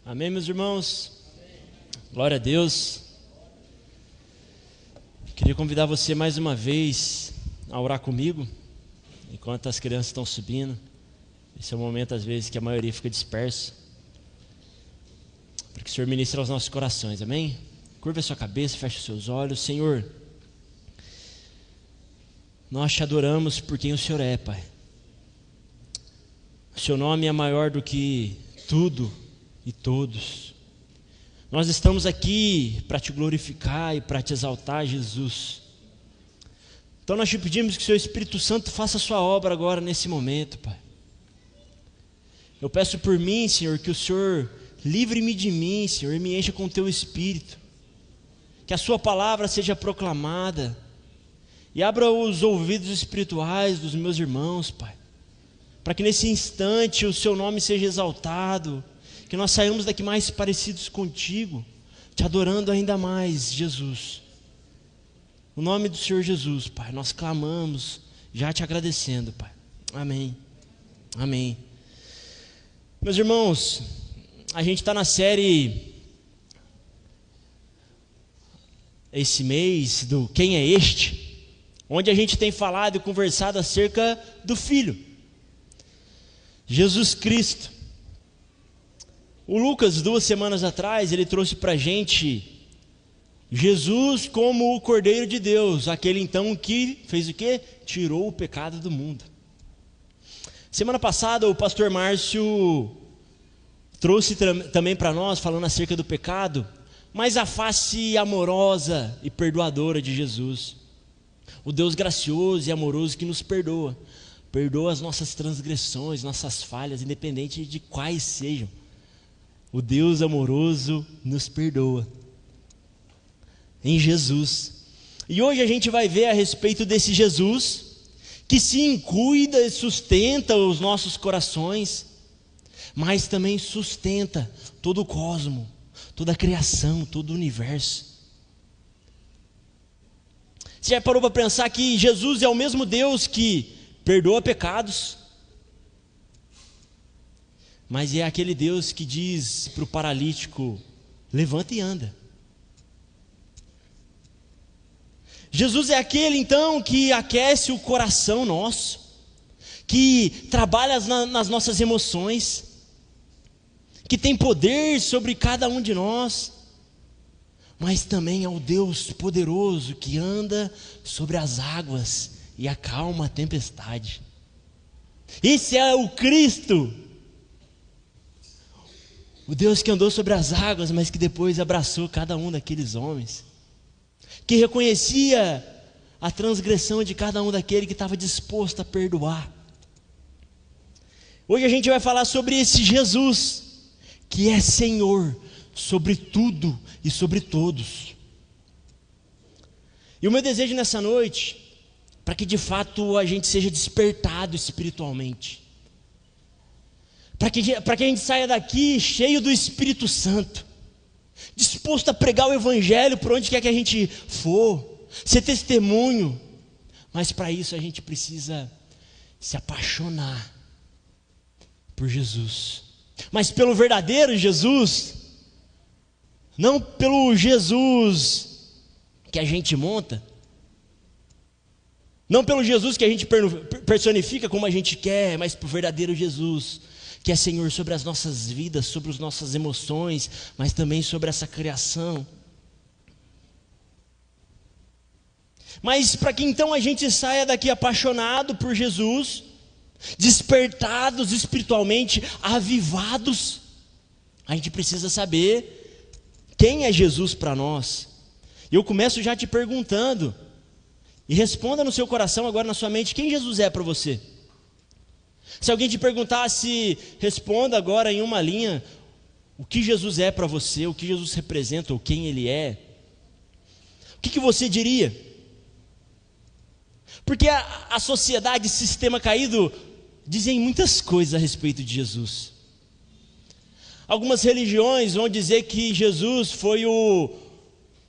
Amém, meus irmãos? Glória a Deus. Queria convidar você mais uma vez a orar comigo, enquanto as crianças estão subindo. Esse é o momento, às vezes, que a maioria fica dispersa, para que o Senhor ministre aos nossos corações, amém? Curva a sua cabeça, feche os seus olhos. Senhor, nós te adoramos por quem o Senhor é, Pai. O seu nome é maior do que tudo e todos. Nós estamos aqui para te glorificar e para te exaltar, Jesus. Então nós te pedimos que o seu Espírito Santo faça a sua obra agora nesse momento, Pai. Eu peço por mim, Senhor, que o Senhor livre-me de mim, Senhor, e me encha com o teu Espírito. Que a sua palavra seja proclamada e abra os ouvidos espirituais dos meus irmãos, Pai, para que nesse instante o seu nome seja exaltado, que nós saímos daqui mais parecidos contigo, te adorando ainda mais, Jesus. No nome do Senhor Jesus, Pai, nós clamamos, já te agradecendo, Pai. Amém. Amém. Meus irmãos, a gente está na série esse mês do Quem é Este?, onde a gente tem falado e conversado acerca do Filho, Jesus Cristo. O Lucas, 2 semanas atrás, ele trouxe para a gente Jesus como o Cordeiro de Deus, aquele então que fez o quê? Tirou o pecado do mundo. Semana passada o pastor Márcio trouxe também para nós, falando acerca do pecado, mas a face amorosa e perdoadora de Jesus. O Deus gracioso e amoroso que nos perdoa. Perdoa as nossas transgressões, nossas falhas, independente de quais sejam. O Deus amoroso nos perdoa em Jesus. E hoje a gente vai ver a respeito desse Jesus que sim, cuida e sustenta os nossos corações, mas também sustenta todo o cosmo, toda a criação, todo o universo. Você já parou para pensar que Jesus é o mesmo Deus que perdoa pecados, mas é aquele Deus que diz para o paralítico: levanta e anda. Jesus é aquele então que aquece o coração nosso, que trabalha nas nossas emoções, que tem poder sobre cada um de nós, mas também é o Deus poderoso que anda sobre as águas e acalma a tempestade. Esse é o Cristo, o Deus que andou sobre as águas, mas que depois abraçou cada um daqueles homens, que reconhecia a transgressão de cada um daquele que estava disposto a perdoar. Hoje a gente vai falar sobre esse Jesus, que é Senhor sobre tudo e sobre todos. E o meu desejo nessa noite, para que de fato a gente seja despertado espiritualmente, para que a gente saia daqui cheio do Espírito Santo, disposto a pregar o Evangelho por onde quer que a gente for, ser testemunho. Mas para isso a gente precisa se apaixonar por Jesus, mas pelo verdadeiro Jesus, não pelo Jesus que a gente monta, não pelo Jesus que a gente personifica como a gente quer, mas pelo verdadeiro Jesus, que é Senhor sobre as nossas vidas, sobre as nossas emoções, mas também sobre essa criação. Mas para que então a gente saia daqui apaixonado por Jesus, despertados espiritualmente, avivados, a gente precisa saber quem é Jesus para nós. E eu começo já te perguntando, e responda no seu coração agora, na sua mente, quem Jesus é para você? Se alguém te perguntasse, responda agora em uma linha, o que Jesus é para você, o que Jesus representa, ou quem Ele é. O que você diria? Porque a sociedade, sistema caído, dizem muitas coisas a respeito de Jesus. Algumas religiões vão dizer que Jesus foi o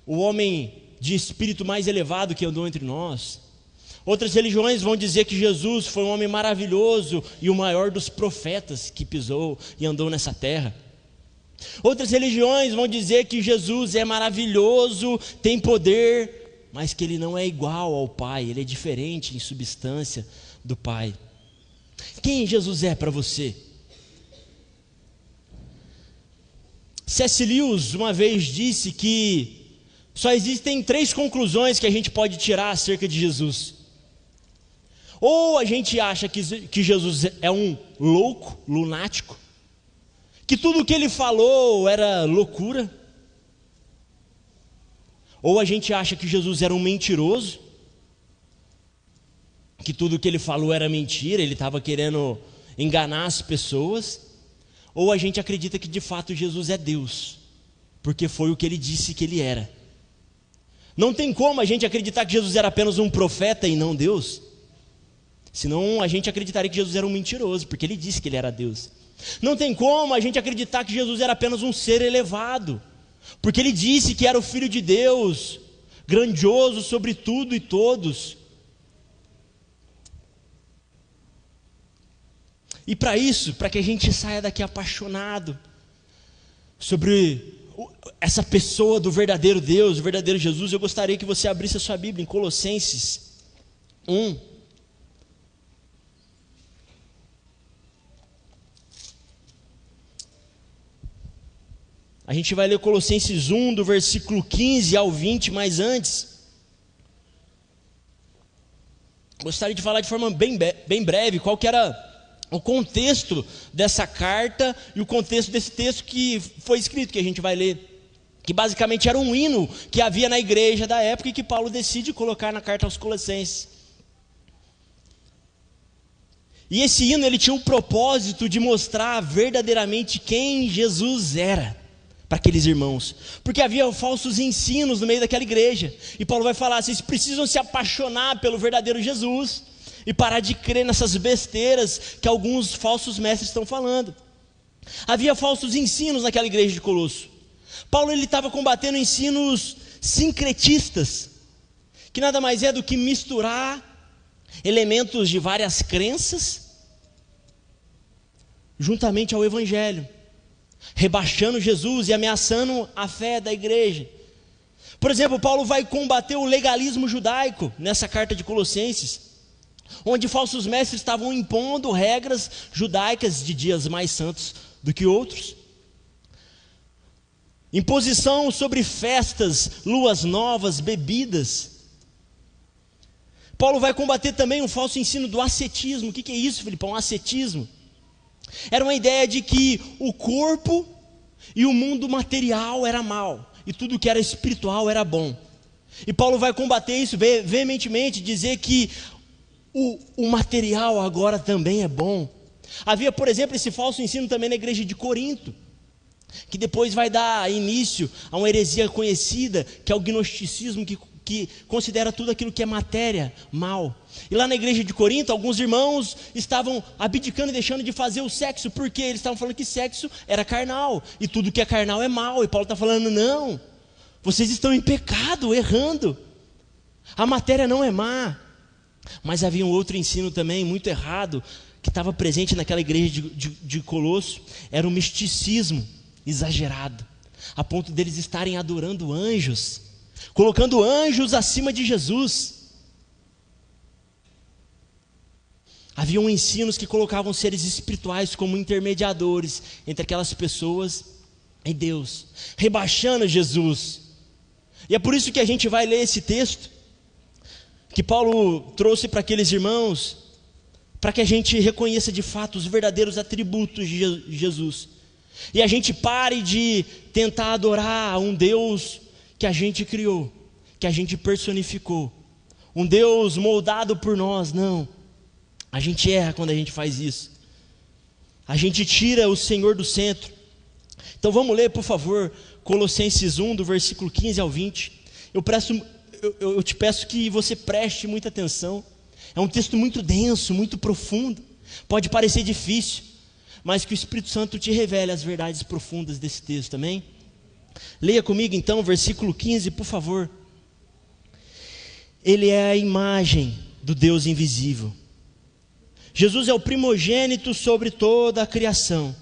homem de espírito mais elevado que andou entre nós. Outras religiões vão dizer que Jesus foi um homem maravilhoso e o maior dos profetas que pisou e andou nessa terra. Outras religiões vão dizer que Jesus é maravilhoso, tem poder, mas que ele não é igual ao Pai, ele é diferente em substância do Pai. Quem Jesus é para você? C.S. Lewis uma vez disse que só existem 3 conclusões que a gente pode tirar acerca de Jesus. Ou a gente acha que Jesus é um louco, lunático, que tudo o que ele falou era loucura. Ou a gente acha que Jesus era um mentiroso, que tudo o que ele falou era mentira, ele estava querendo enganar as pessoas. Ou a gente acredita que de fato Jesus é Deus, porque foi o que ele disse que ele era. Não tem como a gente acreditar que Jesus era apenas um profeta e não Deus. Senão a gente acreditaria que Jesus era um mentiroso, porque ele disse que ele era Deus. Não tem como a gente acreditar que Jesus era apenas um ser elevado, porque ele disse que era o Filho de Deus, grandioso sobre tudo e todos. E para isso, para que a gente saia daqui apaixonado sobre essa pessoa do verdadeiro Deus, o verdadeiro Jesus, eu gostaria que você abrisse a sua Bíblia em Colossenses 1. A gente vai ler Colossenses 1, do versículo 15 ao 20, mas antes, gostaria de falar de forma bem breve qual que era o contexto dessa carta e o contexto desse texto que foi escrito, que a gente vai ler, que basicamente era um hino que havia na igreja da época e que Paulo decide colocar na carta aos Colossenses. E esse hino ele tinha o propósito de mostrar verdadeiramente quem Jesus era para aqueles irmãos, porque havia falsos ensinos no meio daquela igreja, e Paulo vai falar: vocês precisam se apaixonar pelo verdadeiro Jesus, e parar de crer nessas besteiras que alguns falsos mestres estão falando. Havia falsos ensinos naquela igreja de Colosso. Paulo estava combatendo ensinos sincretistas, que nada mais é do que misturar elementos de várias crenças, juntamente ao evangelho, rebaixando Jesus e ameaçando a fé da igreja. Por exemplo, Paulo vai combater o legalismo judaico nessa carta de Colossenses, onde falsos mestres estavam impondo regras judaicas de dias mais santos do que outros, imposição sobre festas, luas novas, bebidas. Paulo vai combater também o falso ensino do ascetismo. O que é isso, Filipão? Ascetismo era uma ideia de que o corpo e o mundo material era mal, e tudo que era espiritual era bom. E Paulo vai combater isso veementemente, dizer que o material agora também é bom. Havia, por exemplo, esse falso ensino também na igreja de Corinto, que depois vai dar início a uma heresia conhecida, que é o gnosticismo, que considera tudo aquilo que é matéria mal. E lá na igreja de Corinto, alguns irmãos estavam abdicando e deixando de fazer o sexo, porque eles estavam falando que sexo era carnal, e tudo que é carnal é mal. E Paulo está falando: não, vocês estão em pecado, errando. A matéria não é má. Mas havia um outro ensino também muito errado, que estava presente naquela igreja de Colosso. Era o misticismo exagerado, a ponto deles estarem adorando anjos, colocando anjos acima de Jesus. Haviam ensinos que colocavam seres espirituais como intermediadores entre aquelas pessoas e Deus, rebaixando Jesus. E é por isso que a gente vai ler esse texto que Paulo trouxe para aqueles irmãos, para que a gente reconheça de fato os verdadeiros atributos de Jesus, e a gente pare de tentar adorar um Deus que a gente criou, que a gente personificou, um Deus moldado por nós. Não, a gente erra quando a gente faz isso, a gente tira o Senhor do centro. Então vamos ler, por favor, Colossenses 1, do versículo 15 ao 20. Eu te peço que você preste muita atenção. É um texto muito denso, muito profundo. Pode parecer difícil, mas que o Espírito Santo te revele as verdades profundas desse texto, amém? Leia comigo então o versículo 15, por favor. Ele é a imagem do Deus invisível. Jesus é o primogênito sobre toda a criação,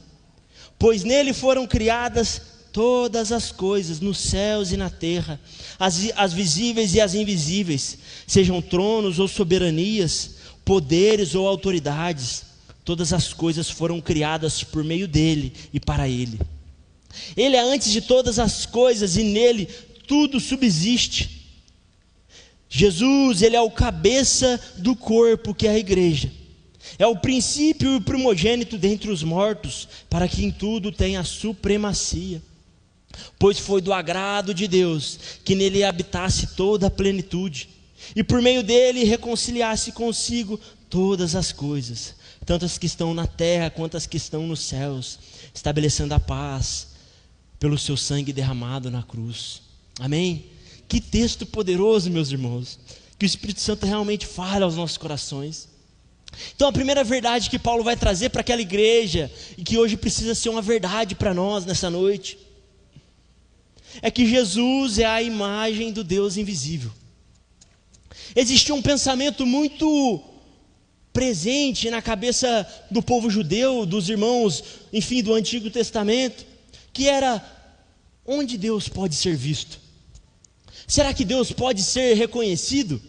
pois nele foram criadas todas as coisas, nos céus e na terra, as visíveis e as invisíveis, sejam tronos ou soberanias, poderes ou autoridades, todas as coisas foram criadas por meio dele e para ele. Ele é antes de todas as coisas e nele tudo subsiste. Jesus, ele é o cabeça do corpo, que é a igreja. É o princípio e o primogênito dentre os mortos, para que em tudo tenha supremacia. Pois foi do agrado de Deus que nele habitasse toda a plenitude, e por meio dele reconciliasse consigo todas as coisas, tanto as que estão na terra quanto as que estão nos céus, estabelecendo a paz pelo seu sangue derramado na cruz. Amém? Que texto poderoso, meus irmãos, que o Espírito Santo realmente fale aos nossos corações. Então a primeira verdade que Paulo vai trazer para aquela igreja, e que hoje precisa ser uma verdade para nós nessa noite, é que Jesus é a imagem do Deus invisível. Existia um pensamento muito presente na cabeça do povo judeu, dos irmãos, enfim, do Antigo Testamento, que era: onde Deus pode ser visto? Será que Deus pode ser reconhecido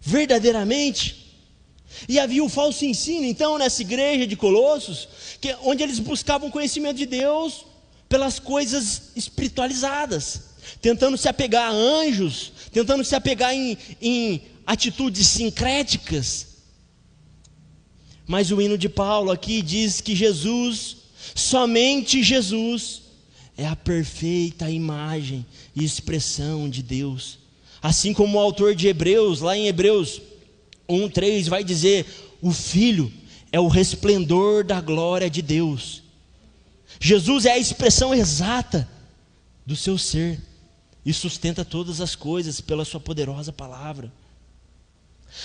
verdadeiramente? E havia o falso ensino, então, nessa igreja de Colossos, onde eles buscavam conhecimento de Deus pelas coisas espiritualizadas, tentando se apegar a anjos, tentando se apegar em atitudes sincréticas. Mas o hino de Paulo aqui diz que Jesus, somente Jesus, é a perfeita imagem e expressão de Deus. Assim como o autor de Hebreus, lá em Hebreus 1:3, vai dizer: o Filho é o resplendor da glória de Deus. Jesus é a expressão exata do seu ser e sustenta todas as coisas pela sua poderosa palavra.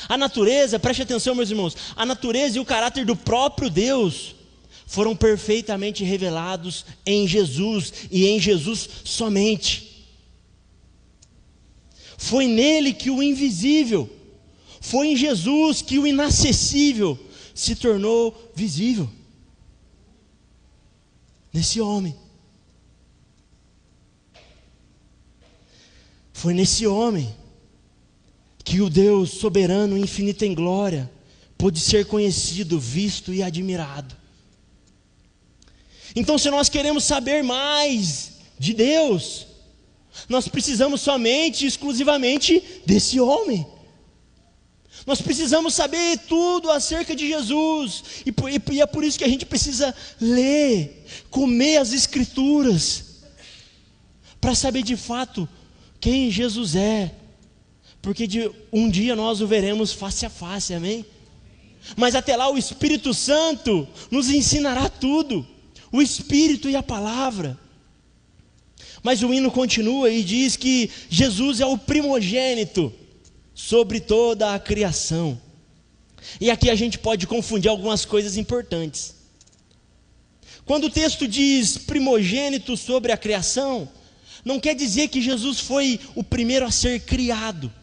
A natureza, preste atenção, meus irmãos, a natureza e o caráter do próprio Deus foram perfeitamente revelados em Jesus, e em Jesus somente. Foi nele que o invisível, foi em Jesus que o inacessível se tornou visível. Nesse homem. Foi nesse homem que o Deus soberano, infinito em glória, pôde ser conhecido, visto e admirado. Então, se nós queremos saber mais de Deus, nós precisamos somente e exclusivamente desse homem. Nós precisamos saber tudo acerca de Jesus, e é por isso que a gente precisa ler, comer as Escrituras, para saber de fato quem Jesus é, porque um dia nós o veremos face a face, amém? Mas até lá o Espírito Santo nos ensinará tudo, o Espírito e a palavra. Mas o hino continua e diz que Jesus é o primogênito sobre toda a criação. E aqui a gente pode confundir algumas coisas importantes. Quando o texto diz primogênito sobre a criação, não quer dizer que Jesus foi o primeiro a ser criado.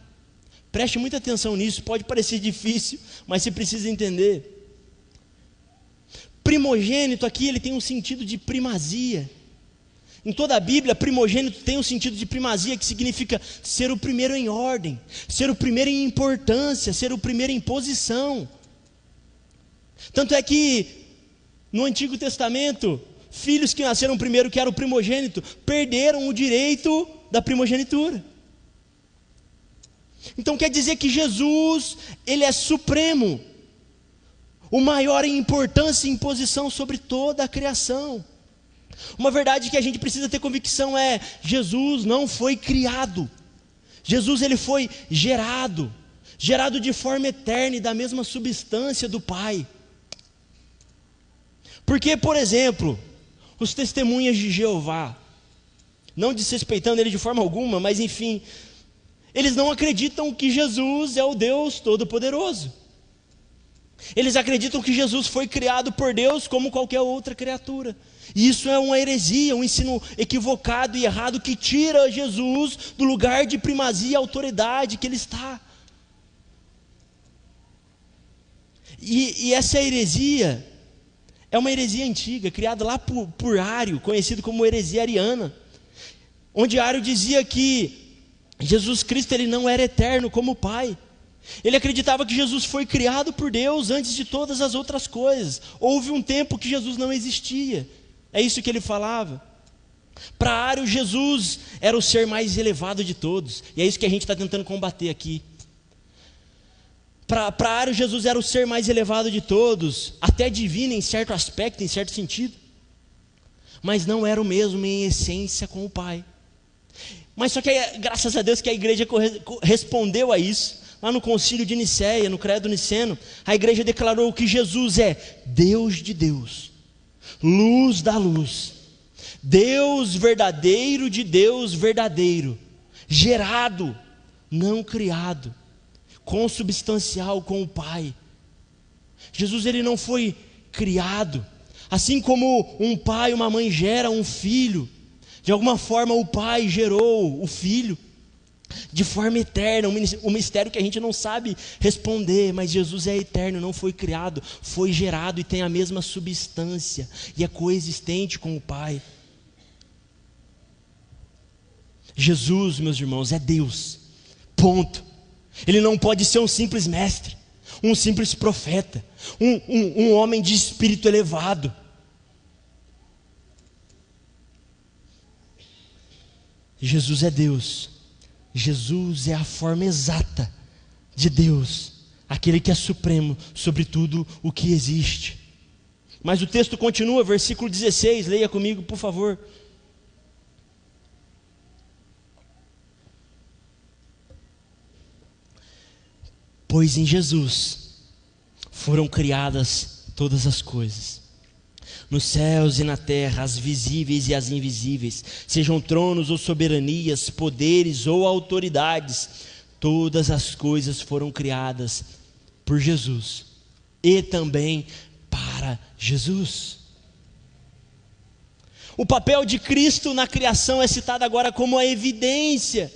Preste muita atenção nisso, pode parecer difícil, mas você precisa entender. Primogênito aqui, ele tem um sentido de primazia. Em toda a Bíblia, primogênito tem um sentido de primazia, que significa ser o primeiro em ordem, ser o primeiro em importância, ser o primeiro em posição. Tanto é que no Antigo Testamento, filhos que nasceram primeiro, que era o primogênito, perderam o direito da primogenitura. Então quer dizer que Jesus, ele é supremo, o maior em importância e em posição sobre toda a criação. Uma verdade que a gente precisa ter convicção é: Jesus não foi criado. Jesus, ele foi gerado de forma eterna e da mesma substância do Pai. Porque, por exemplo, os testemunhas de Jeová, não desrespeitando ele de forma alguma, mas enfim, eles não acreditam que Jesus é o Deus Todo-Poderoso. Eles acreditam que Jesus foi criado por Deus como qualquer outra criatura. E isso é uma heresia, um ensino equivocado e errado, que tira Jesus do lugar de primazia e autoridade que ele está. E essa heresia É uma heresia antiga, criada lá por Ário, conhecido como heresia ariana, onde Ário dizia que Jesus Cristo ele não era eterno como o Pai. Ele acreditava que Jesus foi criado por Deus antes de todas as outras coisas. Houve um tempo que Jesus não existia. É isso que ele falava. Para Ário, Jesus era o ser mais elevado de todos. E é isso que a gente está tentando combater aqui. Para Ário, Jesus era o ser mais elevado de todos, até divino em certo aspecto, em certo sentido. Mas não era o mesmo em essência com o Pai. Mas só que, graças a Deus, que a igreja respondeu a isso. Lá no concílio de Nicéia, no credo niceno, a igreja declarou que Jesus é Deus de Deus, luz da luz, Deus verdadeiro de Deus verdadeiro, gerado, não criado, consubstancial com o Pai. Jesus ele não foi criado, assim como um pai e uma mãe geram um filho, de alguma forma o Pai gerou o Filho, de forma eterna, um mistério que a gente não sabe responder, mas Jesus é eterno, não foi criado, foi gerado e tem a mesma substância, e é coexistente com o Pai. Jesus, meus irmãos, é Deus, ponto. Ele não pode ser um simples mestre, um simples profeta, um homem de espírito elevado. Jesus é Deus. Jesus é a forma exata de Deus, aquele que é supremo sobre tudo o que existe. Mas o texto continua, versículo 16, leia comigo, por favor. Pois em Jesus foram criadas todas as coisas, nos céus e na terra, as visíveis e as invisíveis, sejam tronos ou soberanias, poderes ou autoridades, todas as coisas foram criadas por Jesus e também para Jesus. O papel de Cristo na criação é citado agora como a evidência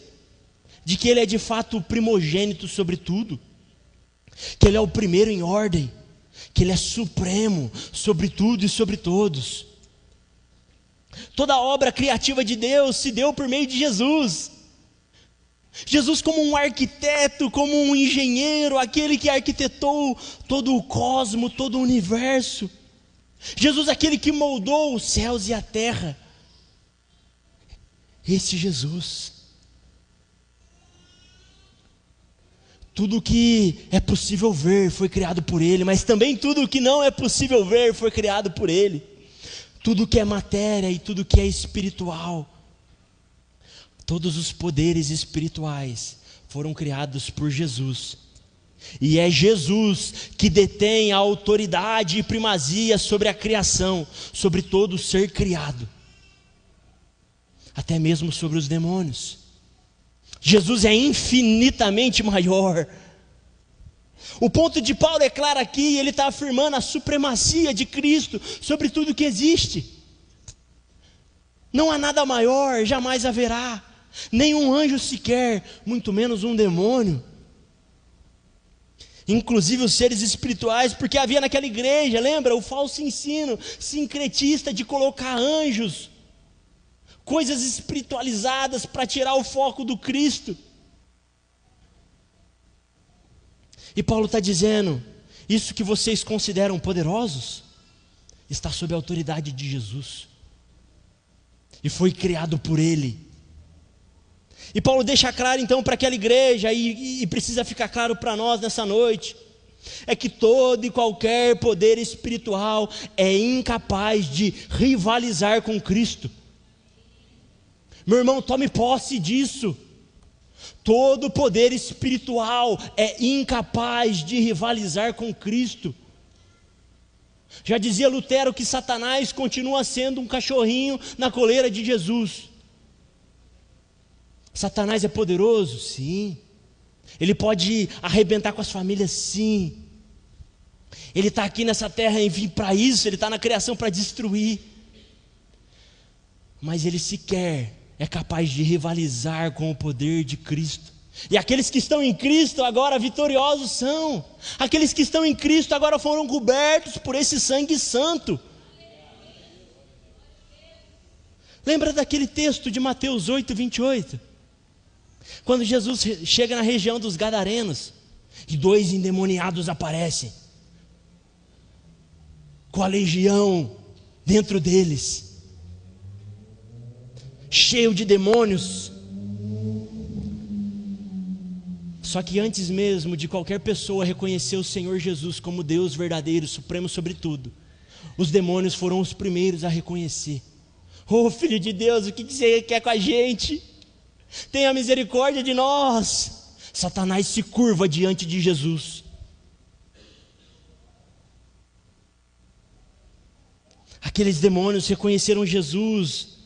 de que Ele é de fato o primogênito sobre tudo, que Ele é o primeiro em ordem, que Ele é supremo sobre tudo e sobre todos. Toda a obra criativa de Deus se deu por meio de Jesus. Jesus como um arquiteto, como um engenheiro, aquele que arquitetou todo o cosmos, todo o universo. Jesus aquele que moldou os céus e a terra. Esse Jesus. Tudo que é possível ver foi criado por Ele, mas também tudo que não é possível ver foi criado por Ele. Tudo que é matéria e tudo que é espiritual, todos os poderes espirituais foram criados por Jesus. E é Jesus que detém a autoridade e primazia sobre a criação, sobre todo ser criado, até mesmo sobre os demônios. Jesus é infinitamente maior. O ponto de Paulo é claro aqui, ele está afirmando a supremacia de Cristo sobre tudo que existe. Não há nada maior, jamais haverá, nenhum anjo sequer, muito menos um demônio. Inclusive os seres espirituais, porque havia naquela igreja, lembra, o falso ensino sincretista de colocar anjos, coisas espiritualizadas para tirar o foco do Cristo. E Paulo está dizendo, isso que vocês consideram poderosos, está sob a autoridade de Jesus, e foi criado por Ele. E Paulo deixa claro então para aquela igreja, e precisa ficar claro para nós nessa noite, é que todo e qualquer poder espiritual é incapaz de rivalizar com Cristo. Meu irmão, tome posse disso. Todo poder espiritual é incapaz de rivalizar com Cristo. Já dizia Lutero que Satanás continua sendo um cachorrinho na coleira de Jesus. Satanás é poderoso? Sim. Ele pode arrebentar com as famílias? Sim. Ele está aqui nessa terra, enfim, para isso, ele está na criação para destruir. Mas ele sequer é capaz de rivalizar com o poder de Cristo. E aqueles que estão em Cristo agora vitoriosos são. Aqueles que estão em Cristo agora foram cobertos por esse sangue santo. Lembra daquele texto de Mateus 8:28? Quando Jesus chega na região dos Gadarenos, e 2 endemoniados aparecem, com a legião dentro deles, cheio de demônios. Só que antes mesmo de qualquer pessoa reconhecer o Senhor Jesus como Deus verdadeiro, supremo sobre tudo, os demônios foram os primeiros a reconhecer. Oh, Filho de Deus, o que você quer com a gente? Tenha misericórdia de nós. Satanás se curva diante de Jesus. Aqueles demônios reconheceram Jesus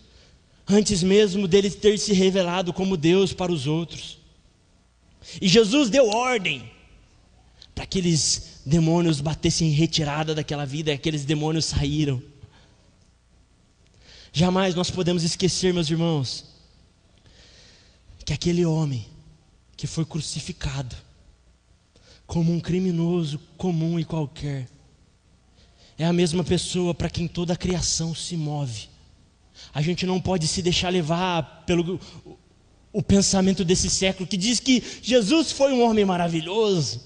antes mesmo dele ter se revelado como Deus para os outros. E Jesus deu ordem para que aqueles demônios batessem em retirada daquela vida, e aqueles demônios saíram. Jamais nós podemos esquecer, meus irmãos, que aquele homem que foi crucificado como um criminoso comum e qualquer, é a mesma pessoa para quem toda a criação se move. A gente não pode se deixar levar pelo o pensamento desse século, que diz que Jesus foi um homem maravilhoso,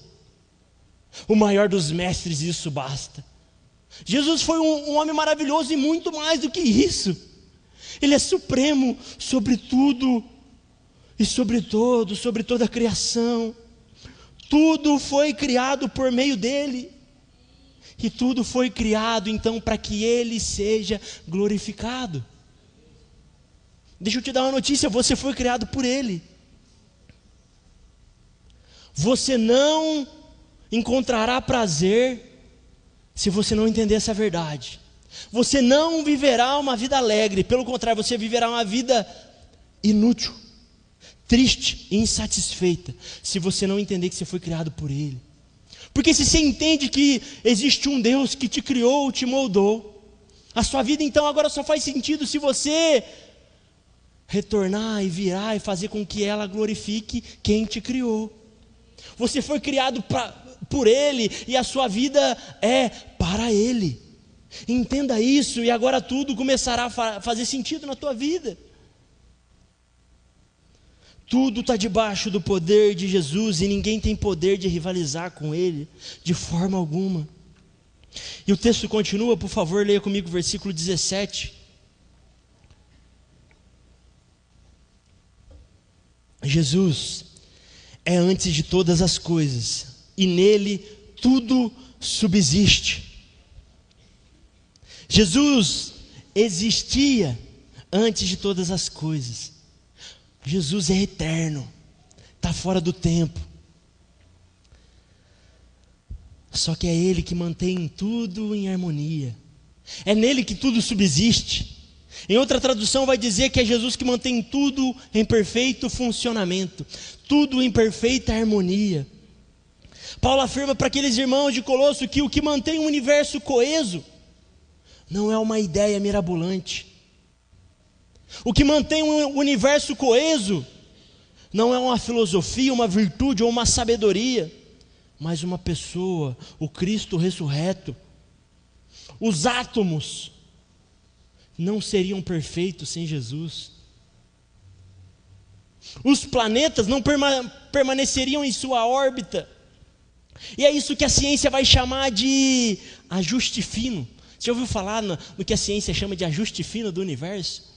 o maior dos mestres, e isso basta. Jesus foi um homem maravilhoso e muito mais do que isso. Ele é supremo sobre tudo e sobre todo, sobre toda a criação. Tudo foi criado por meio dele. E tudo foi criado então para que ele seja glorificado. Deixa eu te dar uma notícia, você foi criado por ele. Você não encontrará prazer se você não entender essa verdade. Você não viverá uma vida alegre, pelo contrário, você viverá uma vida inútil, triste e insatisfeita, se você não entender que você foi criado por ele. Porque se você entende que existe um Deus que te criou, te moldou, a sua vida então agora só faz sentido se você retornar e virar e fazer com que ela glorifique quem te criou. Você foi criado por ele e a sua vida é para ele. Entenda isso e agora tudo começará a fazer sentido na tua vida. Tudo está debaixo do poder de Jesus e ninguém tem poder de rivalizar com ele de forma alguma. E o texto continua, por favor, leia comigo o versículo 17. Jesus é antes de todas as coisas e nele tudo subsiste. Jesus existia antes de todas as coisas. Jesus é eterno, está fora do tempo. Só que é ele que mantém tudo em harmonia. É nele que tudo subsiste. Em outra tradução vai dizer que é Jesus que mantém tudo em perfeito funcionamento, tudo em perfeita harmonia. Paulo afirma para aqueles irmãos de Colosso que o que mantém o universo coeso não é uma ideia mirabolante. O que mantém o universo coeso não é uma filosofia, uma virtude ou uma sabedoria, mas uma pessoa, o Cristo ressurreto. Os átomos não seriam perfeitos sem Jesus. Os planetas não permaneceriam em sua órbita. E é isso que a ciência vai chamar de ajuste fino. Você já ouviu falar no que a ciência chama de ajuste fino do universo?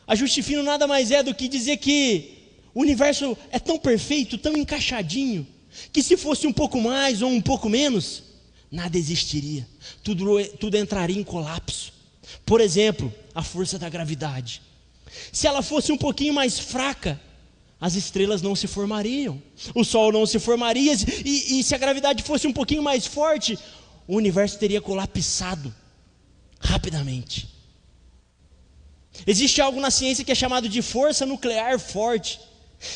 Ajuste fino nada mais é do que dizer que o universo é tão perfeito, tão encaixadinho, que se fosse um pouco mais ou um pouco menos, nada existiria, tudo entraria em colapso. Por exemplo, a força da gravidade. Se ela fosse um pouquinho mais fraca, as estrelas não se formariam, o Sol não se formaria, e se a gravidade fosse um pouquinho mais forte, o universo teria colapsado rapidamente. Existe algo na ciência que é chamado de força nuclear forte,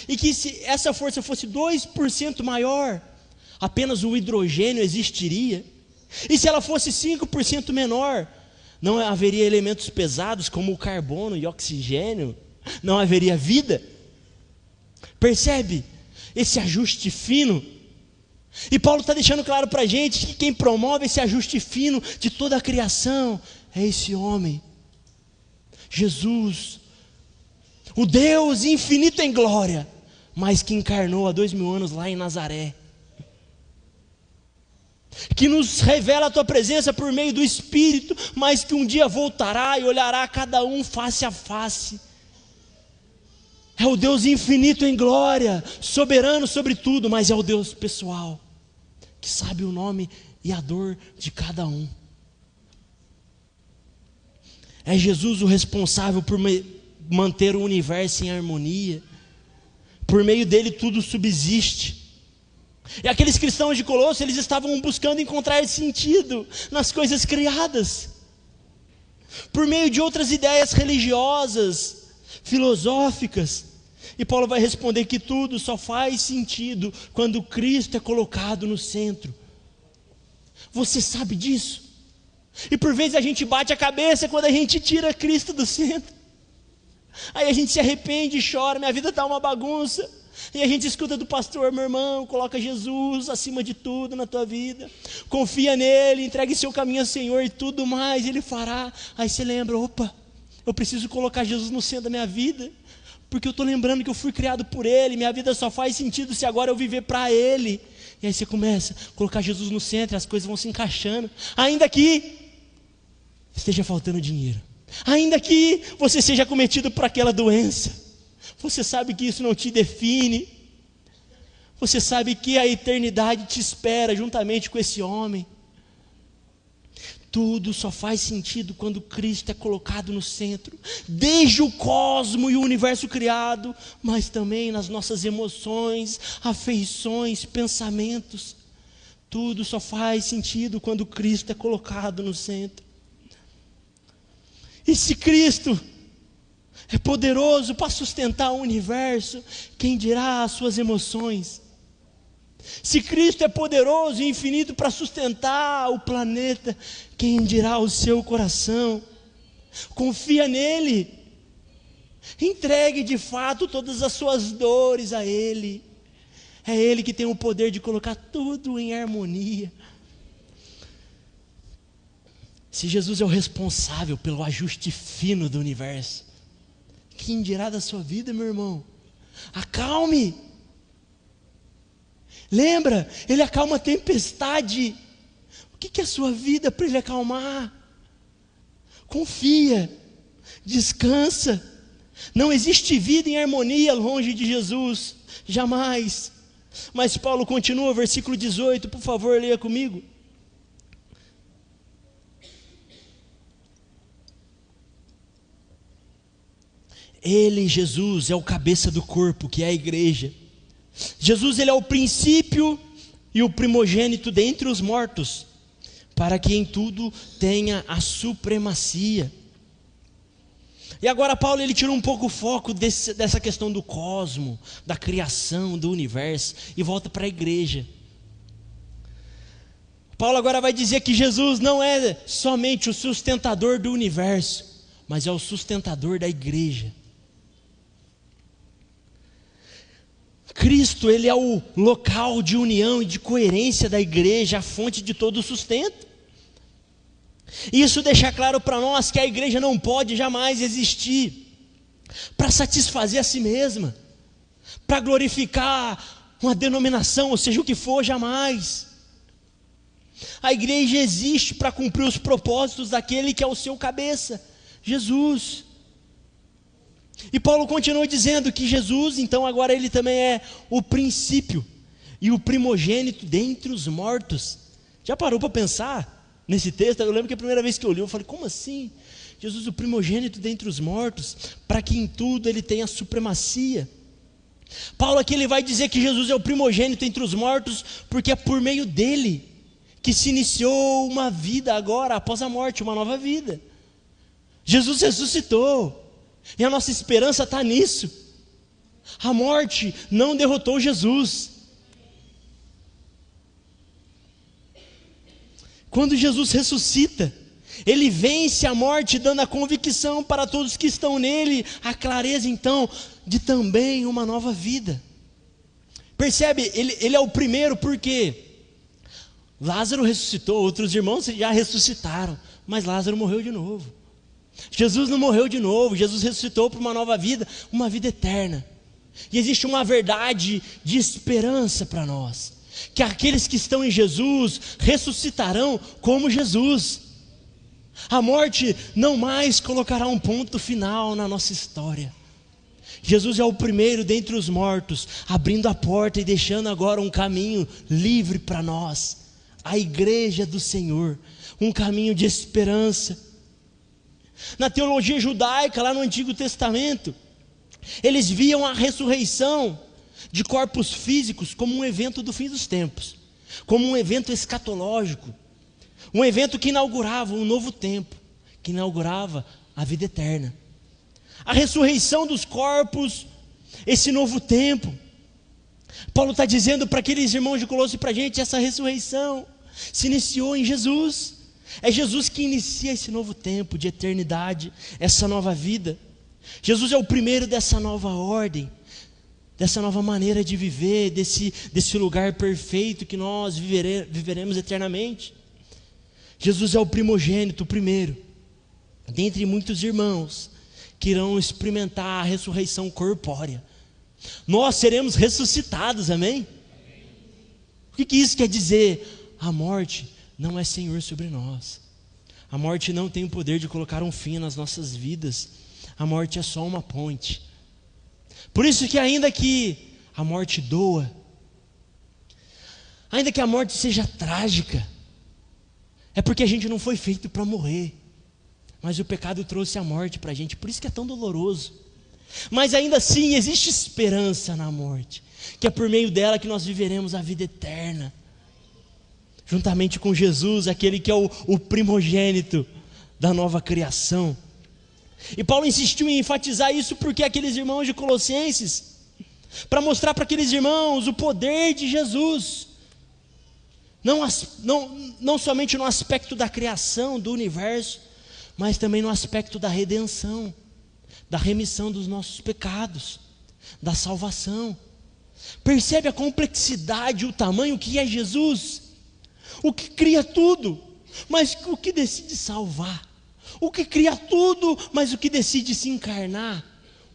e que se essa força fosse 2% maior, apenas o hidrogênio existiria, e se ela fosse 5% menor, não haveria elementos pesados como o carbono e oxigênio, não haveria vida. Percebe esse ajuste fino? E Paulo está deixando claro para a gente que quem promove esse ajuste fino de toda a criação é esse homem, Jesus, o Deus infinito em glória, mas que encarnou há 2000 anos lá em Nazaré, que nos revela a tua presença por meio do Espírito, mas que um dia voltará e olhará cada um face a face. É o Deus infinito em glória, soberano sobre tudo, mas é o Deus pessoal, que sabe o nome e a dor de cada um. É Jesus o responsável por manter o universo em harmonia. Por meio dele tudo subsiste. E aqueles cristãos de Colosso, eles estavam buscando encontrar sentido nas coisas criadas, por meio de outras ideias religiosas, filosóficas. E Paulo vai responder que tudo só faz sentido quando Cristo é colocado no centro. Você sabe disso? E por vezes a gente bate a cabeça quando a gente tira Cristo do centro. Aí a gente se arrepende e chora, minha vida está uma bagunça. E a gente escuta do pastor: meu irmão, coloca Jesus acima de tudo na tua vida, confia nele, entregue seu caminho ao Senhor e tudo mais Ele fará. Aí você lembra: opa, eu preciso colocar Jesus no centro da minha vida, porque eu estou lembrando que eu fui criado por Ele, minha vida só faz sentido se agora eu viver para Ele. E aí você começa a colocar Jesus no centro e as coisas vão se encaixando, ainda que esteja faltando dinheiro, ainda que você seja acometido por aquela doença. Você sabe que isso não te define. Você sabe que a eternidade te espera juntamente com esse homem. Tudo só faz sentido quando Cristo é colocado no centro, desde o cosmo e o universo criado, mas também nas nossas emoções, afeições, pensamentos. Tudo só faz sentido quando Cristo é colocado no centro. E se Cristo é poderoso para sustentar o universo, quem dirá as suas emoções? Se Cristo é poderoso e infinito para sustentar o planeta, quem dirá o seu coração? Confia nele, entregue de fato todas as suas dores a Ele. É Ele que tem o poder de colocar tudo em harmonia. Se Jesus é o responsável pelo ajuste fino do universo, quem dirá da sua vida, meu irmão? Acalme. Lembra, Ele acalma a tempestade. O que é a sua vida para Ele acalmar? Confia, descansa. Não existe vida em harmonia longe de Jesus, jamais. Mas Paulo continua, versículo 18, por favor, leia comigo. Ele, Jesus, é o cabeça do corpo, que é a igreja. Jesus, Ele é o princípio e o primogênito dentre os mortos, para que em tudo tenha a supremacia. E agora Paulo, ele tira um pouco o foco dessa questão do cosmo, da criação, do universo, e volta para a igreja. Paulo agora vai dizer que Jesus não é somente o sustentador do universo, mas é o sustentador da igreja. Cristo, Ele é o local de união e de coerência da igreja, a fonte de todo o sustento. E isso deixa claro para nós que a igreja não pode jamais existir para satisfazer a si mesma, para glorificar uma denominação, ou seja o que for, jamais. A igreja existe para cumprir os propósitos daquele que é o seu cabeça, Jesus. E Paulo continua dizendo que Jesus, então agora Ele também é o princípio e o primogênito dentre os mortos. Já parou para pensar nesse texto? Eu lembro que a primeira vez que eu li, eu falei: como assim? Jesus, o primogênito dentre os mortos, para que em tudo Ele tenha supremacia. Paulo aqui ele vai dizer que Jesus é o primogênito entre os mortos, porque é por meio dele que se iniciou uma vida agora, após a morte, uma nova vida. Jesus ressuscitou. E a nossa esperança está nisso. A morte não derrotou Jesus. Quando Jesus ressuscita, Ele vence a morte, dando a convicção para todos que estão nele, a clareza então de também uma nova vida. Percebe? Ele é o primeiro porque Lázaro ressuscitou, outros irmãos já ressuscitaram, mas Lázaro morreu de novo. Jesus não morreu de novo, Jesus ressuscitou para uma nova vida, uma vida eterna. E existe uma verdade de esperança para nós, que aqueles que estão em Jesus ressuscitarão como Jesus. A morte não mais colocará um ponto final na nossa história. Jesus é o primeiro dentre os mortos, abrindo a porta e deixando agora um caminho livre para nós, a igreja do Senhor, um caminho de esperança. Na teologia judaica, lá no Antigo Testamento, eles viam a ressurreição de corpos físicos como um evento do fim dos tempos, como um evento escatológico, um evento que inaugurava um novo tempo, que inaugurava a vida eterna. A ressurreição dos corpos, esse novo tempo. Paulo está dizendo para aqueles irmãos de Colossos e para a gente, essa ressurreição se iniciou em Jesus. É Jesus que inicia esse novo tempo de eternidade, essa nova vida. Jesus é o primeiro dessa nova ordem, dessa nova maneira de viver, desse lugar perfeito que nós viveremos eternamente. Jesus é o primogênito, o primeiro, dentre muitos irmãos que irão experimentar a ressurreição corpórea. Nós seremos ressuscitados, amém? O que isso quer dizer? A morte não é senhor sobre nós. A morte não tem o poder de colocar um fim nas nossas vidas. A morte é só uma ponte. Por isso que ainda que a morte doa, ainda que a morte seja trágica, é porque a gente não foi feito para morrer. Mas o pecado trouxe a morte para a gente, por isso que é tão doloroso. Mas ainda assim existe esperança na morte, que é por meio dela que nós viveremos a vida eterna, juntamente com Jesus, aquele que é o primogênito da nova criação. E Paulo insistiu em enfatizar isso porque aqueles irmãos de Colossenses, para mostrar para aqueles irmãos o poder de Jesus, não somente no aspecto da criação, do universo, mas também no aspecto da redenção, da remissão dos nossos pecados, da salvação. Percebe a complexidade, o tamanho que é Jesus? O que cria tudo, mas o que decide salvar. O que cria tudo, mas o que decide se encarnar.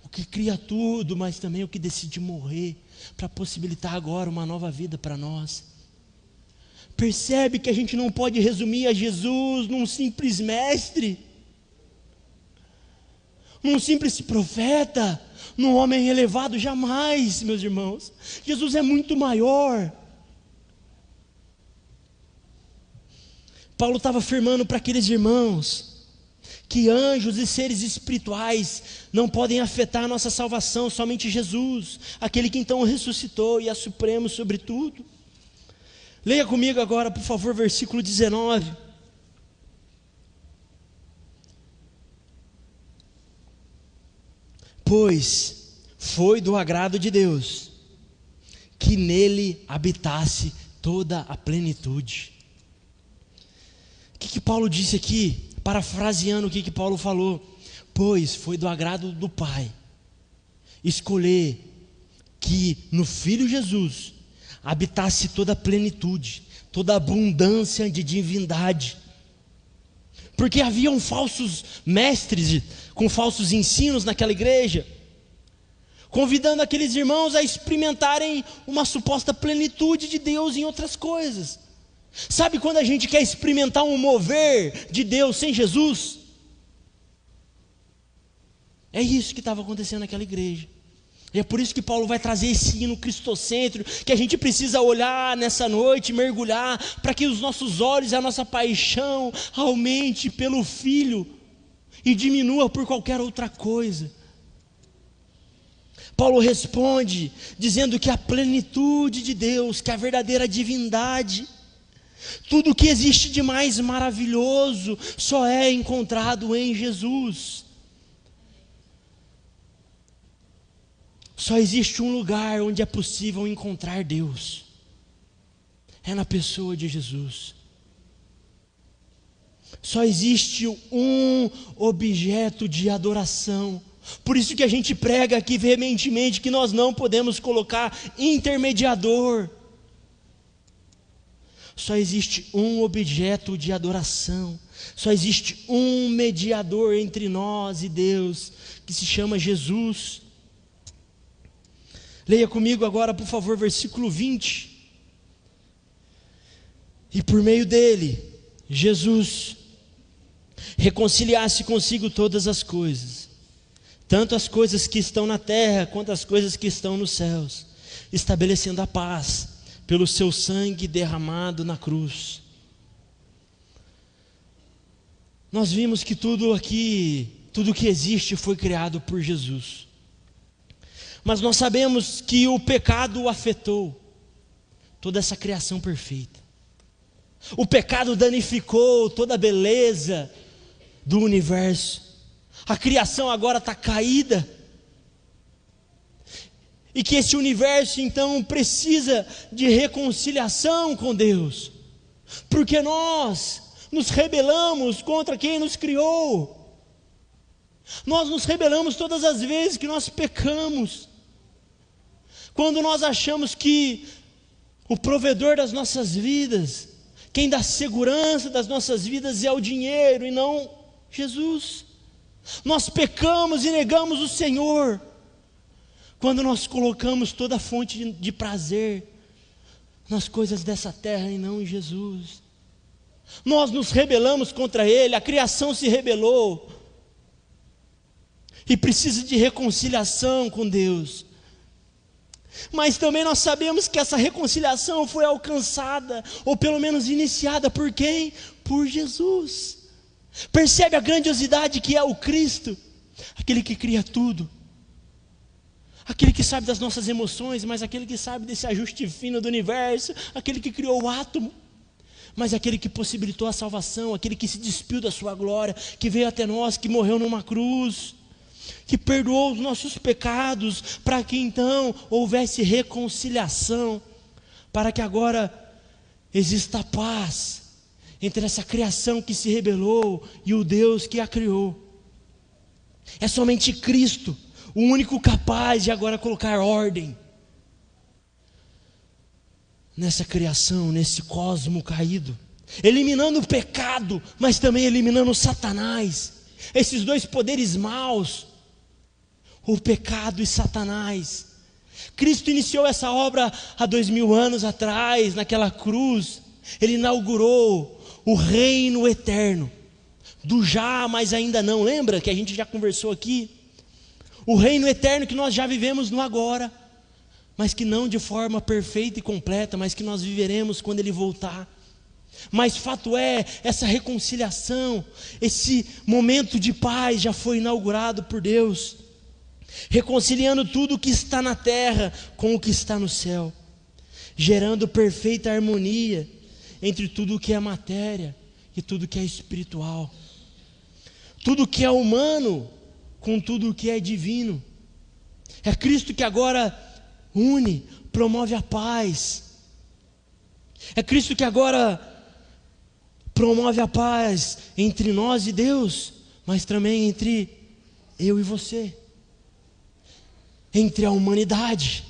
O que cria tudo, mas também o que decide morrer, para possibilitar agora uma nova vida para nós. Percebe que a gente não pode resumir a Jesus num simples mestre, num simples profeta, num homem elevado, jamais, meus irmãos. Jesus é muito maior. Paulo estava afirmando para aqueles irmãos que anjos e seres espirituais não podem afetar a nossa salvação, somente Jesus, aquele que então ressuscitou e é supremo sobre tudo. Leia comigo agora, por favor, versículo 19. Pois foi do agrado de Deus que nele habitasse toda a plenitude. O que Paulo disse aqui? Parafraseando o que Paulo falou. Pois foi do agrado do Pai escolher que no Filho Jesus habitasse toda a plenitude, toda a abundância de divindade. Porque haviam falsos mestres com falsos ensinos naquela igreja, convidando aqueles irmãos a experimentarem uma suposta plenitude de Deus em outras coisas. Sabe quando a gente quer experimentar um mover de Deus sem Jesus? É isso que estava acontecendo naquela igreja. E é por isso que Paulo vai trazer esse hino cristocêntrico, que a gente precisa olhar nessa noite, mergulhar, para que os nossos olhos e a nossa paixão aumente pelo Filho e diminua por qualquer outra coisa. Paulo responde dizendo que a plenitude de Deus, que a verdadeira divindade, tudo o que existe de mais maravilhoso só é encontrado em Jesus. Só existe um lugar onde é possível encontrar Deus, é na pessoa de Jesus. Só existe um objeto de adoração. Por isso que a gente prega aqui veementemente que nós não podemos colocar intermediador. Só existe um objeto de adoração, Só existe um mediador entre nós e Deus, que se chama Jesus. Leia comigo agora, por favor, versículo 20. E por meio dele, Jesus reconciliasse consigo todas as coisas, tanto as coisas que estão na terra, quanto as coisas que estão nos céus, estabelecendo a paz pelo seu sangue derramado na cruz. Nós vimos que tudo que existe foi criado por Jesus. Mas nós sabemos que o pecado afetou toda essa criação perfeita. O pecado danificou toda a beleza do universo. A criação agora está caída. E que esse universo então precisa de reconciliação com Deus. Porque nós nos rebelamos contra quem nos criou. Nós nos rebelamos todas as vezes que nós pecamos. Quando nós achamos que o provedor das nossas vidas, quem dá segurança das nossas vidas é o dinheiro e não Jesus. Nós pecamos e negamos o Senhor. Quando nós colocamos toda a fonte de prazer nas coisas dessa terra e não em Jesus. Nós nos rebelamos contra Ele, a criação se rebelou e precisa de reconciliação com Deus. Mas também nós sabemos que essa reconciliação foi alcançada, ou pelo menos iniciada por quem? Por Jesus. Percebe a grandiosidade que é o Cristo, aquele que cria tudo, aquele que sabe das nossas emoções, mas aquele que sabe desse ajuste fino do universo, aquele que criou o átomo, mas aquele que possibilitou a salvação, aquele que se despiu da sua glória, que veio até nós, que morreu numa cruz, que perdoou os nossos pecados, para que então houvesse reconciliação, para que agora exista paz entre essa criação que se rebelou e o Deus que a criou. É somente Cristo, o único capaz de agora colocar ordem nessa criação, nesse cosmo caído, eliminando o pecado, mas também eliminando Satanás, esses dois poderes maus, o pecado e Satanás. Cristo iniciou essa obra há 2000 anos atrás, naquela cruz. Ele inaugurou o reino eterno, do já, mas ainda não. Lembra que a gente já conversou aqui? O reino eterno que nós já vivemos no agora, mas que não de forma perfeita e completa, mas que nós viveremos quando Ele voltar. Mas fato é, essa reconciliação, esse momento de paz já foi inaugurado por Deus, reconciliando tudo o que está na terra com o que está no céu, gerando perfeita harmonia entre tudo o que é matéria e tudo o que é espiritual, tudo o que é humano com tudo o que é divino. É Cristo que agora une, promove a paz. É Cristo que agora promove a paz entre nós e Deus, mas também entre eu e você, entre a humanidade.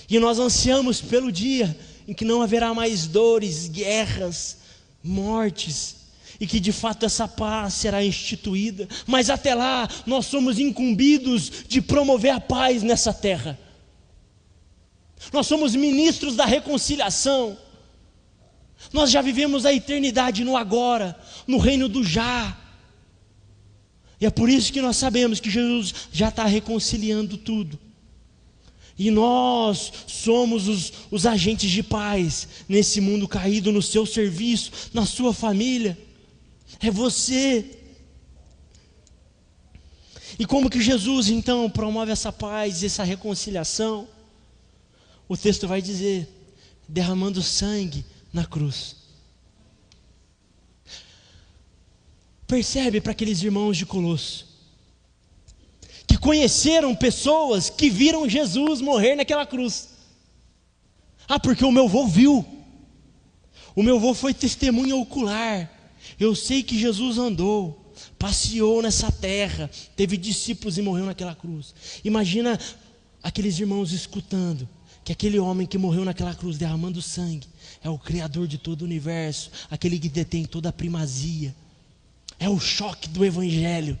E nós ansiamos pelo dia em que não haverá mais dores, guerras, mortes, e que de fato essa paz será instituída. Mas até lá nós somos incumbidos de promover a paz nessa terra. Nós somos ministros da reconciliação. Nós já vivemos a eternidade no agora, no reino do já. E é por isso que nós sabemos que Jesus já está reconciliando tudo. E nós somos os agentes de paz nesse mundo caído, no seu serviço, na sua família. É você. E como que Jesus então promove essa paz, essa reconciliação? O texto vai dizer, derramando sangue na cruz. Percebe para aqueles irmãos de Colosso, que conheceram pessoas que viram Jesus morrer naquela cruz. Ah, porque o meu avô viu, o meu avô foi testemunha ocular, eu sei que Jesus andou, passeou nessa terra, teve discípulos e morreu naquela cruz. Imagina aqueles irmãos escutando que aquele homem que morreu naquela cruz derramando sangue é o Criador de todo o universo, aquele que detém toda a primazia, É o choque do Evangelho.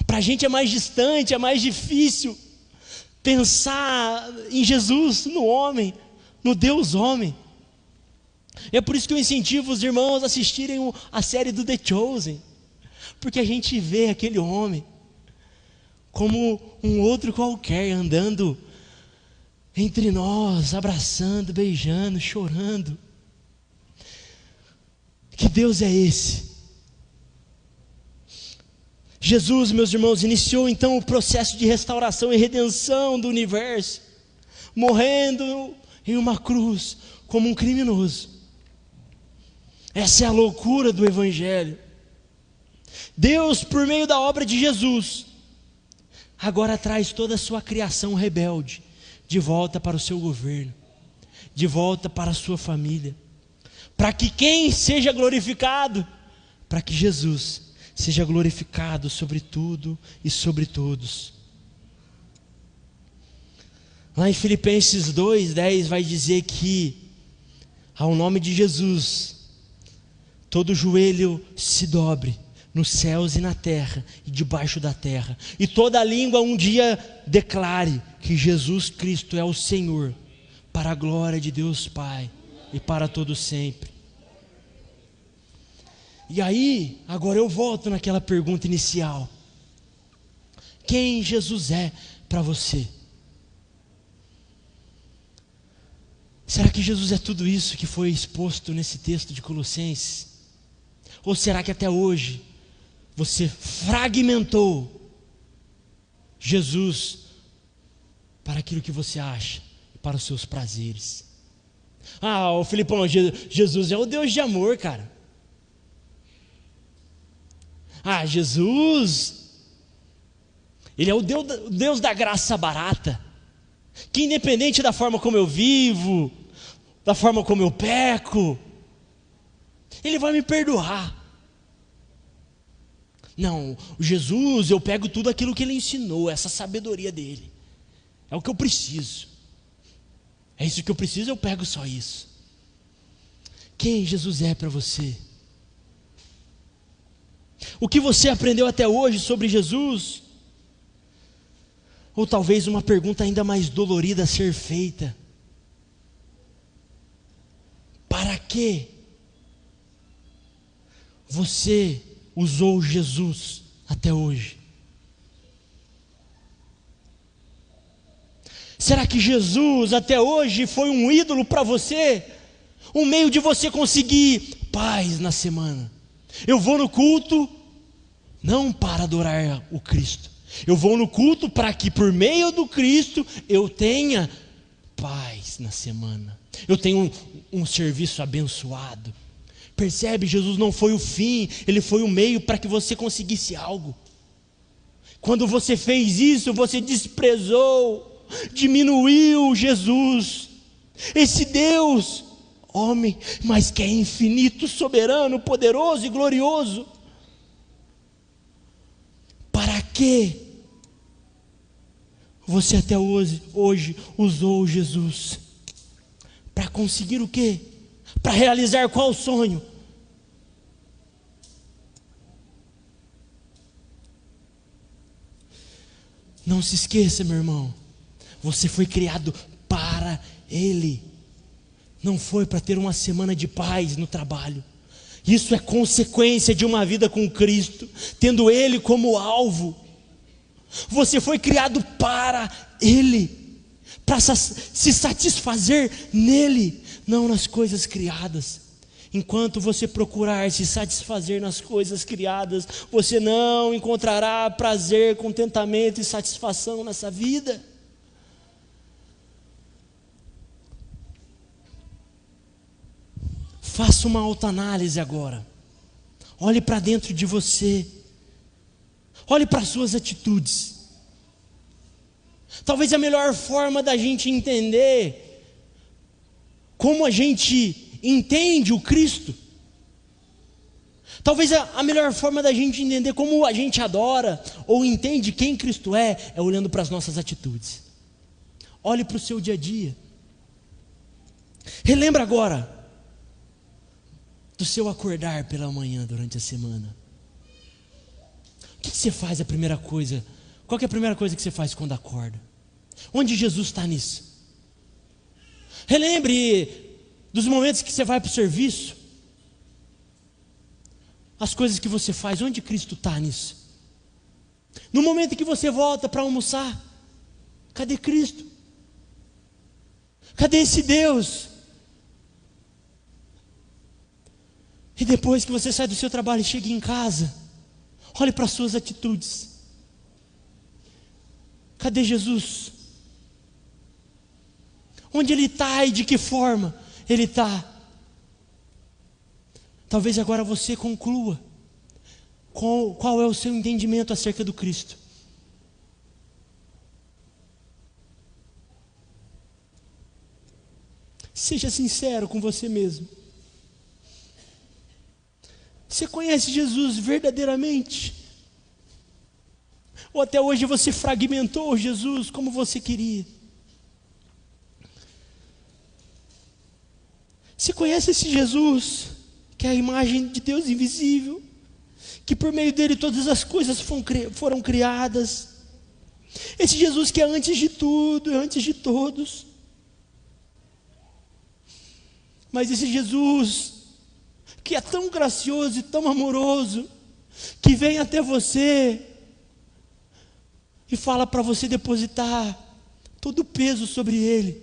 Para a gente é mais distante, é mais difícil pensar em Jesus, no homem, no Deus homem. É por isso que eu incentivo os irmãos a assistirem a série do The Chosen, porque a gente vê aquele homem como um outro qualquer, andando entre nós, abraçando, beijando, chorando. Que Deus é esse? Jesus, meus irmãos, iniciou então o processo de restauração e redenção do universo, morrendo em uma cruz como um criminoso. Essa é a loucura do Evangelho. Deus, por meio da obra de Jesus, agora traz toda a sua criação rebelde de volta para o seu governo, de volta para a sua família, para que quem seja glorificado? Para que Jesus seja glorificado sobre tudo e sobre todos. Lá em Filipenses 2:10 vai dizer que ao nome de Jesus todo joelho se dobre, nos céus e na terra e debaixo da terra, e toda língua um dia declare que Jesus Cristo é o Senhor, para a glória de Deus Pai e para todo sempre. E aí, agora eu volto naquela pergunta inicial: quem Jesus é para você? Será que Jesus é tudo isso que foi exposto nesse texto de Colossenses? Ou será que até hoje você fragmentou Jesus para aquilo que você acha, para os seus prazeres? O Filipão, Jesus é o Deus de amor, cara. Jesus, Ele é o Deus da graça barata, que independente da forma como eu vivo, da forma como eu peco, Ele vai me perdoar. Não, Jesus, eu pego tudo aquilo que Ele ensinou, essa sabedoria dEle, é o que eu preciso, é isso que eu preciso, eu pego só isso. Quem Jesus é para você? O que você aprendeu até hoje sobre Jesus? Ou talvez uma pergunta ainda mais dolorida a ser feita: para que você usou Jesus até hoje? Será que Jesus até hoje foi um ídolo para você? Um meio de você conseguir paz na semana? Eu vou no culto não para adorar o Cristo, eu vou no culto para que por meio do Cristo eu tenha paz na semana, eu tenho um serviço abençoado. Percebe? Jesus não foi o fim, Ele foi o meio para que você conseguisse algo. Quando você fez isso, você desprezou, diminuiu Jesus, esse Deus homem, mas que é infinito, soberano, poderoso e glorioso. Para que você até hoje usou Jesus? Para conseguir o quê? Para realizar qual sonho? Não se esqueça, meu irmão, você foi criado para Ele. Não foi para ter uma semana de paz no trabalho. Isso é consequência de uma vida com Cristo, tendo Ele como alvo. Você foi criado para Ele, para se satisfazer nele, não nas coisas criadas. Enquanto você procurar se satisfazer nas coisas criadas, você não encontrará prazer, contentamento e satisfação nessa vida. Faça uma autoanálise agora. Olhe para dentro de você. Olhe para as suas atitudes. Talvez a melhor forma da gente entender como a gente entende o Cristo, talvez a melhor forma da gente entender como a gente adora ou entende quem Cristo é olhando para as nossas atitudes. Olhe para o seu dia a dia. Relembra agora do seu acordar pela manhã durante a semana? O que você faz a primeira coisa? Qual que é a primeira coisa que você faz quando acorda? Onde Jesus está nisso? Relembre dos momentos que você vai para o serviço, as coisas que você faz, onde Cristo está nisso? No momento em que você volta para almoçar, cadê Cristo? Cadê esse Deus? E depois que você sai do seu trabalho e chega em casa, olhe para as suas atitudes. Cadê Jesus? Onde Ele está e de que forma Ele está? Talvez agora você conclua qual é o seu entendimento acerca do Cristo. Seja sincero com você mesmo. Você conhece Jesus verdadeiramente? Ou até hoje você fragmentou Jesus como você queria? Você conhece esse Jesus, que é a imagem de Deus invisível, que por meio dele todas as coisas foram criadas? Esse Jesus que é antes de tudo, é antes de todos. Mas esse Jesus que é tão gracioso e tão amoroso, que vem até você e fala para você depositar todo o peso sobre Ele,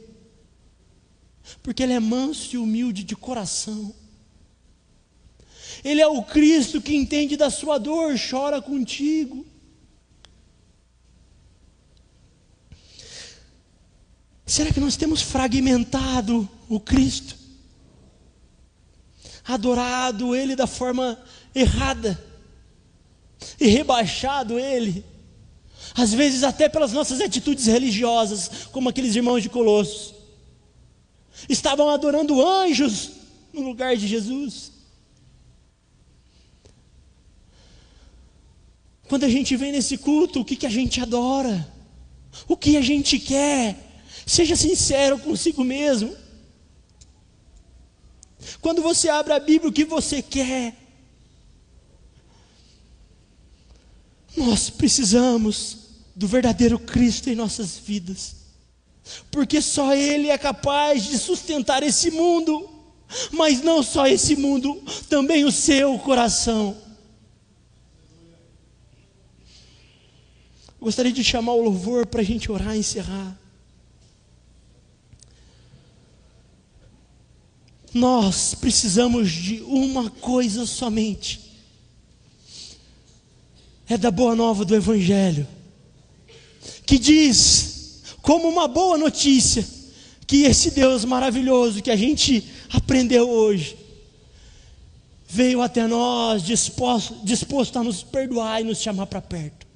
porque Ele é manso e humilde de coração. Ele é o Cristo que entende da sua dor, chora contigo. Será que nós temos fragmentado o Cristo? Adorado Ele da forma errada e rebaixado Ele, às vezes até pelas nossas atitudes religiosas, como aqueles irmãos de Colossos, estavam adorando anjos no lugar de Jesus. Quando a gente vem nesse culto, o que a gente adora? O que a gente quer? Seja sincero consigo mesmo. Quando você abre a Bíblia, o que você quer? Nós precisamos do verdadeiro Cristo em nossas vidas, porque só Ele é capaz de sustentar esse mundo, mas não só esse mundo, também o seu coração. Gostaria de chamar o louvor para a gente orar e encerrar. Nós precisamos de uma coisa somente, é da boa nova do Evangelho, que diz, como uma boa notícia, que esse Deus maravilhoso que a gente aprendeu hoje, veio até nós disposto a nos perdoar e nos chamar para perto,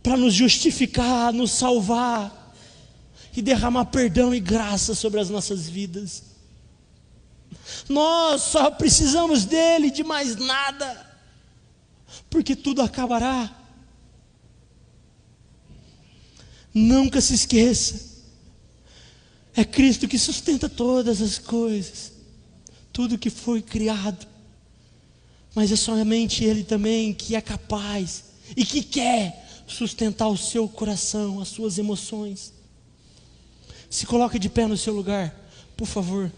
para nos justificar, nos salvar e derramar perdão e graça sobre as nossas vidas. Nós só precisamos dele, de mais nada, porque tudo acabará. Nunca se esqueça, é Cristo que sustenta todas as coisas, tudo que foi criado, mas é somente Ele também que é capaz e que quer sustentar o seu coração, as suas emoções. Se coloque de pé no seu lugar, por favor.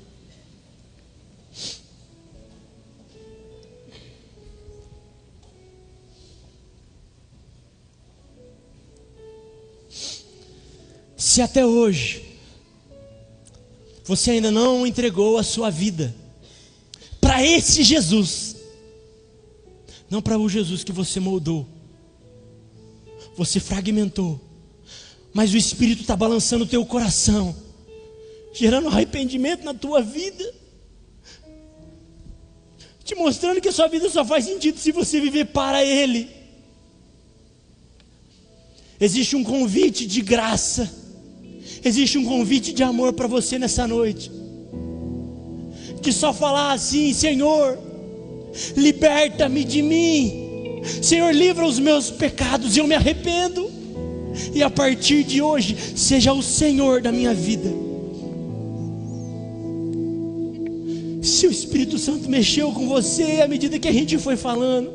Se até hoje você ainda não entregou a sua vida para esse Jesus, não para o Jesus que você moldou, você fragmentou, mas o Espírito está balançando o teu coração, gerando arrependimento na tua vida, te mostrando que a sua vida só faz sentido se você viver para Ele. Existe um convite de graça, existe um convite de amor para você nessa noite, de só falar assim: Senhor, liberta-me de mim, Senhor, livra os meus pecados, eu me arrependo, e a partir de hoje, seja o Senhor da minha vida. Se o Espírito Santo mexeu com você à medida que a gente foi falando,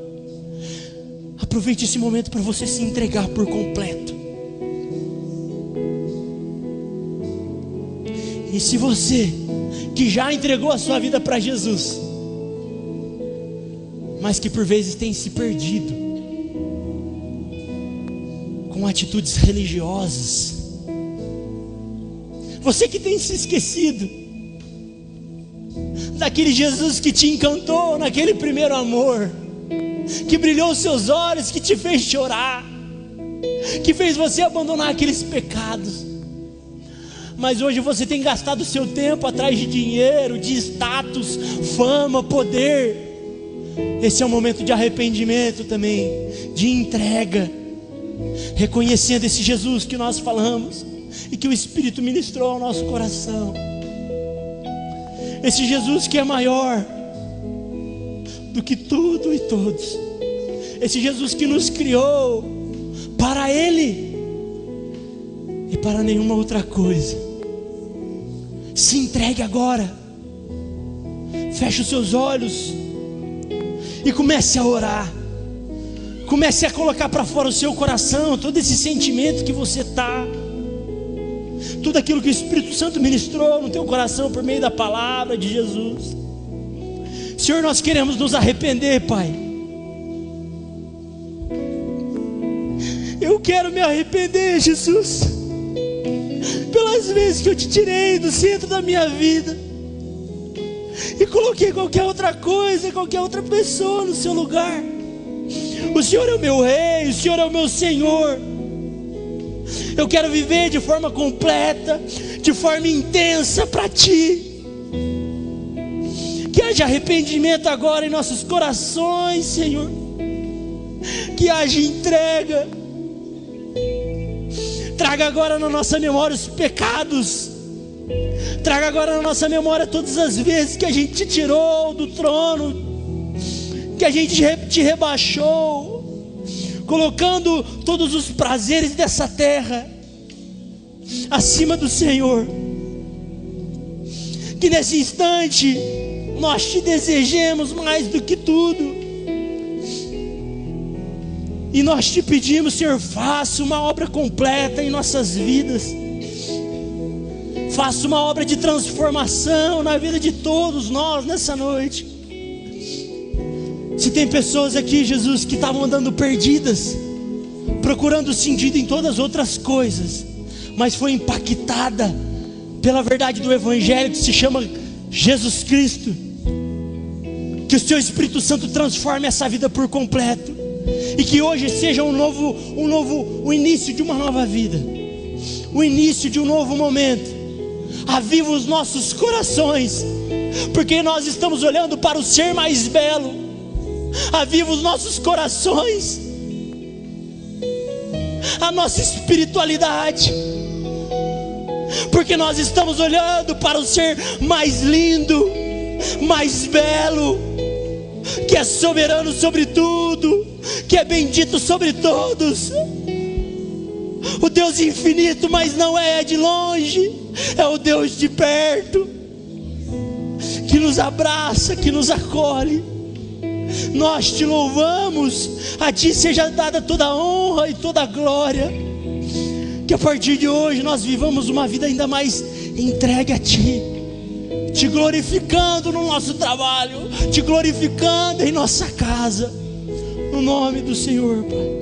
aproveite esse momento para você se entregar por completo. E se você que já entregou a sua vida para Jesus, mas que por vezes tem se perdido com atitudes religiosas, você que tem se esquecido daquele Jesus que te encantou naquele primeiro amor, que brilhou os seus olhos, que te fez chorar, que fez você abandonar aqueles pecados, mas hoje você tem gastado o seu tempo atrás de dinheiro, de status, fama, poder. Esse é um momento de arrependimento também, de entrega, reconhecendo esse Jesus que nós falamos e que o Espírito ministrou ao nosso coração. Esse Jesus que é maior do que tudo e todos. Esse Jesus que nos criou para Ele e para nenhuma outra coisa. Se entregue agora. Feche os seus olhos e comece a orar. Comece a colocar para fora o seu coração todo esse sentimento que você está, tudo aquilo que o Espírito Santo ministrou no teu coração por meio da palavra de Jesus. Senhor, nós queremos nos arrepender, Pai. Eu quero me arrepender, Jesus, pelas vezes que eu te tirei do centro da minha vida e coloquei qualquer outra coisa, qualquer outra pessoa no seu lugar. O Senhor é o meu Rei, o Senhor é o meu Senhor. Eu quero viver de forma completa, de forma intensa para Ti. Que haja arrependimento agora em nossos corações, Senhor. Que haja entrega. Traga agora na nossa memória os pecados. Traga agora na nossa memória todas as vezes que a gente te tirou do trono, que a gente te rebaixou, colocando todos os prazeres dessa terra acima do Senhor. Que nesse instante nós te desejemos mais do que tudo, e nós te pedimos, Senhor, faça uma obra completa em nossas vidas. Faça uma obra de transformação na vida de todos nós nessa noite. Se tem pessoas aqui, Jesus, que estavam andando perdidas, procurando sentido em todas as outras coisas, mas foi impactada pela verdade do Evangelho que se chama Jesus Cristo, que o Seu Espírito Santo transforme essa vida por completo, e que hoje seja o início de uma nova vida, o início de um novo momento. Aviva os nossos corações, porque nós estamos olhando para o Ser mais belo. Aviva os nossos corações, a nossa espiritualidade, porque nós estamos olhando para o Ser mais lindo, mais belo, que é soberano sobre tudo, que é bendito sobre todos. O Deus infinito, mas não é de longe, é o Deus de perto, que nos abraça, que nos acolhe. Nós te louvamos, a Ti seja dada toda a honra e toda a glória. Que a partir de hoje nós vivamos uma vida ainda mais entregue a Ti, Te glorificando no nosso trabalho, Te glorificando em nossa casa, no nome do Senhor, Pai.